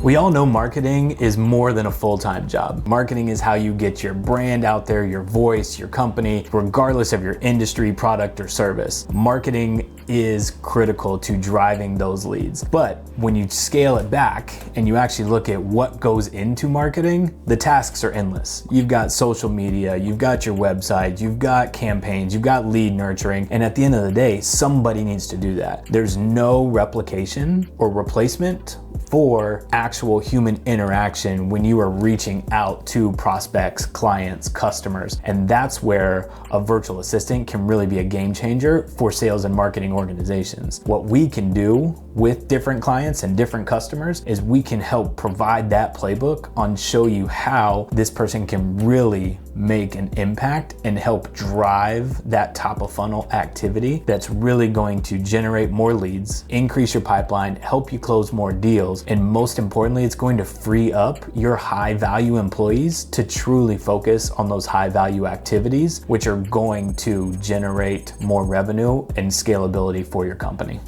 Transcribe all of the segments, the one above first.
We all know marketing is more than a full-time job. Marketing is how you get your brand out there, your voice, your company, regardless of your industry, product, or service. Marketing is critical to driving those leads. But when you scale it back and you actually look at what goes into marketing, the tasks are endless. You've got social media, you've got your website, you've got campaigns, you've got lead nurturing, and at the end of the day, somebody needs to do that. There's no replication or replacement for actual human interaction when you are reaching out to prospects, clients, customers. And that's where a virtual assistant can really be a game changer for sales and marketing organizations. What we can do with different clients and different customers is we can help provide that playbook on show you how this person can really make an impact and help drive that top of funnel activity that's really going to generate more leads, increase your pipeline, help you close more deals, and most importantly, it's going to free up your high value employees to truly focus on those high value activities, which are going to generate more revenue and scalability for your company.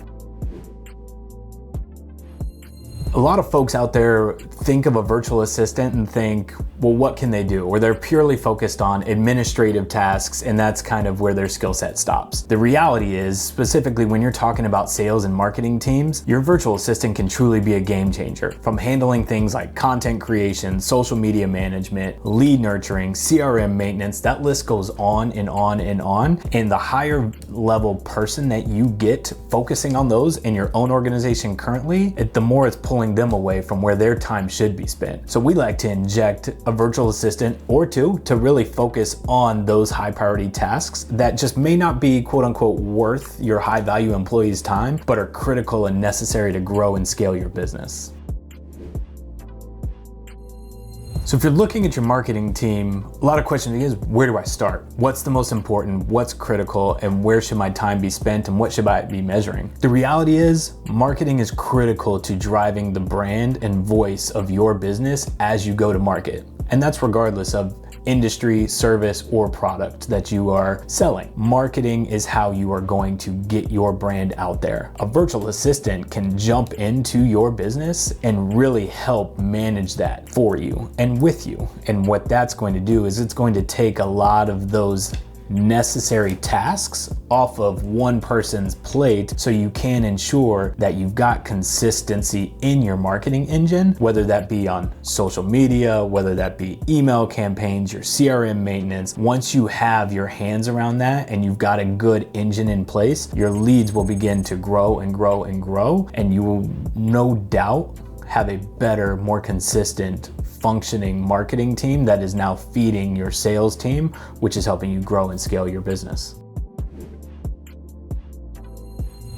A lot of folks out there think of a virtual assistant and think, well, what can they do? Or they're purely focused on administrative tasks, and that's kind of where their skill set stops. The reality is, specifically when you're talking about sales and marketing teams, your virtual assistant can truly be a game changer. From handling things like content creation, social media management, lead nurturing, CRM maintenance, that list goes on and on and on. And the higher level person that you get focusing on those in your own organization currently, the more it's pulling them away from where their time should be spent. So we like to inject a virtual assistant or two to really focus on those high priority tasks that just may not be quote unquote worth your high value employees' time, but are critical and necessary to grow and scale your business. So if you're looking at your marketing team, a lot of questions is, where do I start? What's the most important? What's critical? And where should my time be spent? And what should I be measuring? The reality is, marketing is critical to driving the brand and voice of your business as you go to market. And that's regardless of industry, service, or product that you are selling. Marketing is how you are going to get your brand out there. A virtual assistant can jump into your business and really help manage that for you and with you. And what that's going to do is it's going to take a lot of those necessary tasks off of one person's plate so you can ensure that you've got consistency in your marketing engine, whether that be on social media, whether that be email campaigns, your CRM maintenance. Once you have your hands around that and you've got a good engine in place, your leads will begin to grow and grow and grow, and you will no doubt have a better, more consistent functioning marketing team that is now feeding your sales team, which is helping you grow and scale your business.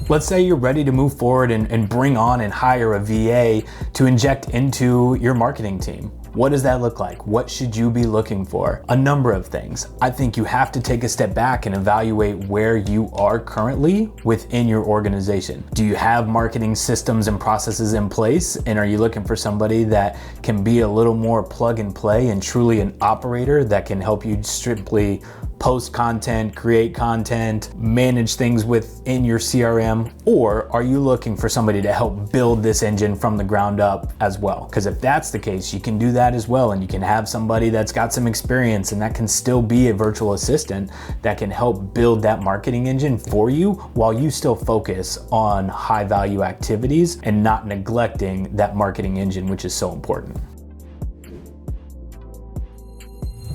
Let's say you're ready to move forward and bring on and hire a VA to inject into your marketing team. What does that look like? What should you be looking for? A number of things. I think you have to take a step back and evaluate where you are currently within your organization. Do you have marketing systems and processes in place? And are you looking for somebody that can be a little more plug and play and truly an operator that can help you strictly post content, create content, manage things within your CRM? Or are you looking for somebody to help build this engine from the ground up as well? Because if that's the case, you can do that as well, and you can have somebody that's got some experience and that can still be a virtual assistant that can help build that marketing engine for you while you still focus on high value activities and not neglecting that marketing engine, which is so important.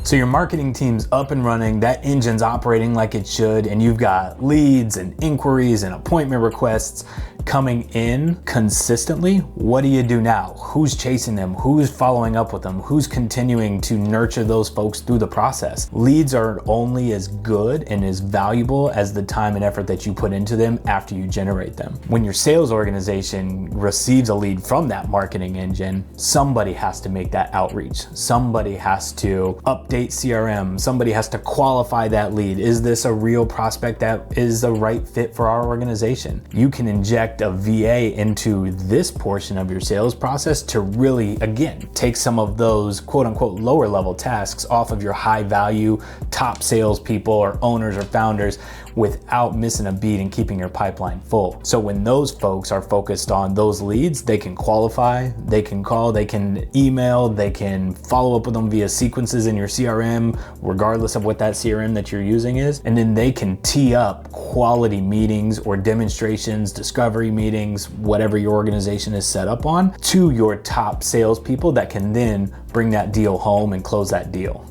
So your marketing team's up and running, that engine's operating like it should, and you've got leads and inquiries and appointment requests coming in consistently. What do you do now? Who's chasing them? Who's following up with them? Who's continuing to nurture those folks through the process? Leads are only as good and as valuable as the time and effort that you put into them after you generate them. When your sales organization receives a lead from that marketing engine, somebody has to make that outreach. Somebody has to update CRM. Somebody has to qualify that lead. Is this a real prospect that is the right fit for our organization? You can inject a VA into this portion of your sales process to really, again, take some of those quote unquote lower level tasks off of your high value top salespeople or owners or founders, without missing a beat and keeping your pipeline full. So when those folks are focused on those leads, they can qualify, they can call, they can email, they can follow up with them via sequences in your CRM, regardless of what that CRM that you're using is. And then they can tee up quality meetings or demonstrations, discovery meetings, whatever your organization is set up on, to your top salespeople that can then bring that deal home and close that deal.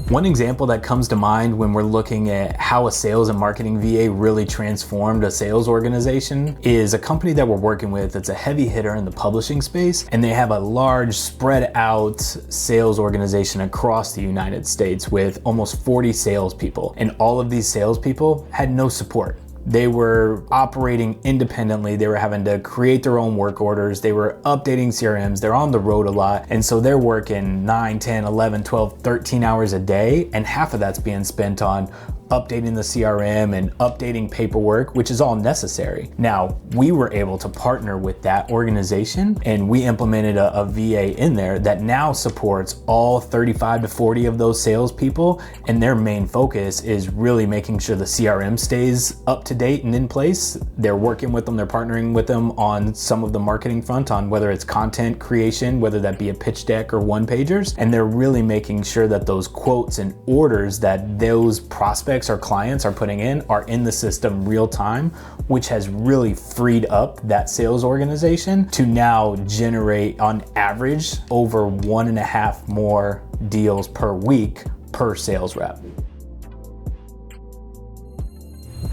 One example that comes to mind when we're looking at how a sales and marketing VA really transformed a sales organization is a company that we're working with. It's a heavy hitter in the publishing space, and they have a large spread out sales organization across the United States with almost 40 salespeople. And all of these salespeople had no support. They were operating independently. They were having to create their own work orders. They were updating CRMs. They're on the road a lot. And so they're working 9, 10, 11, 12, 13 hours a day. And half of that's being spent on updating the CRM and updating paperwork, which is all necessary. Now, we were able to partner with that organization, and we implemented a VA in there that now supports all 35 to 40 of those salespeople, and their main focus is really making sure the CRM stays up to date and in place. They're working with them, they're partnering with them on some of the marketing front, on whether it's content creation, whether that be a pitch deck or one-pagers, and they're really making sure that those quotes and orders that those prospects or clients are putting in are in the system real time, which has really freed up that sales organization to now generate on average over 1.5 more deals per week per sales rep.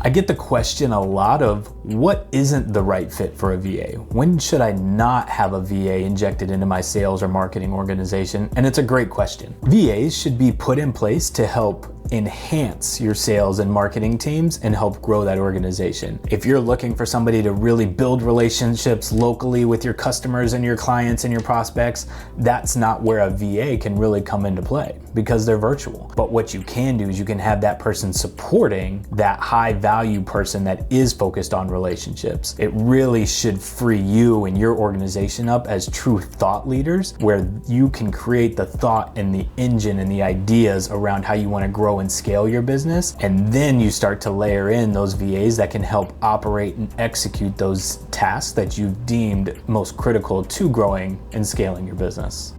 I get the question a lot of what isn't the right fit for a VA? When should I not have a VA injected into my sales or marketing organization? And it's a great question. VAs should be put in place to help enhance your sales and marketing teams and help grow that organization. If you're looking for somebody to really build relationships locally with your customers and your clients and your prospects, that's not where a VA can really come into play because they're virtual. But what you can do is you can have that person supporting that high value person that is focused on relationships. It really should free you and your organization up as true thought leaders, where you can create the thought and the engine and the ideas around how you want to grow and scale your business. And then you start to layer in those VAs that can help operate and execute those tasks that you've deemed most critical to growing and scaling your business.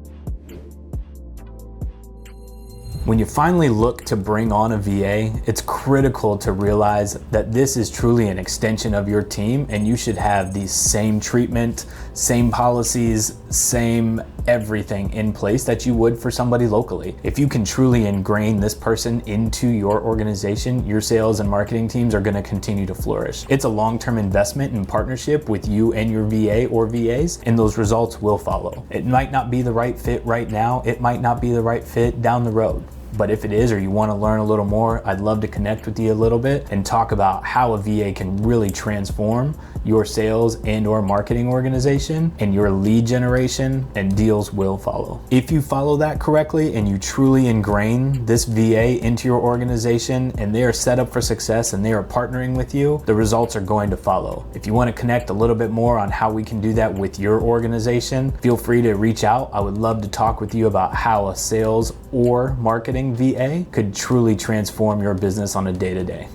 When you finally look to bring on a VA, it's critical to realize that this is truly an extension of your team, and you should have the same treatment, same policies, same everything in place that you would for somebody locally. If you can truly ingrain this person into your organization, your sales and marketing teams are going to continue to flourish. It's a long-term investment in partnership with you and your VA or VAs, and those results will follow. It might not be the right fit right now. It might not be the right fit down the road. But if it is, or you want to learn a little more, I'd love to connect with you a little bit and talk about how a VA can really transform your sales and or marketing organization, and your lead generation and deals will follow. If you follow that correctly and you truly ingrain this VA into your organization and they are set up for success and they are partnering with you, the results are going to follow. If you want to connect a little bit more on how we can do that with your organization, feel free to reach out. I would love to talk with you about how a sales or marketing VA could truly transform your business on a day-to-day.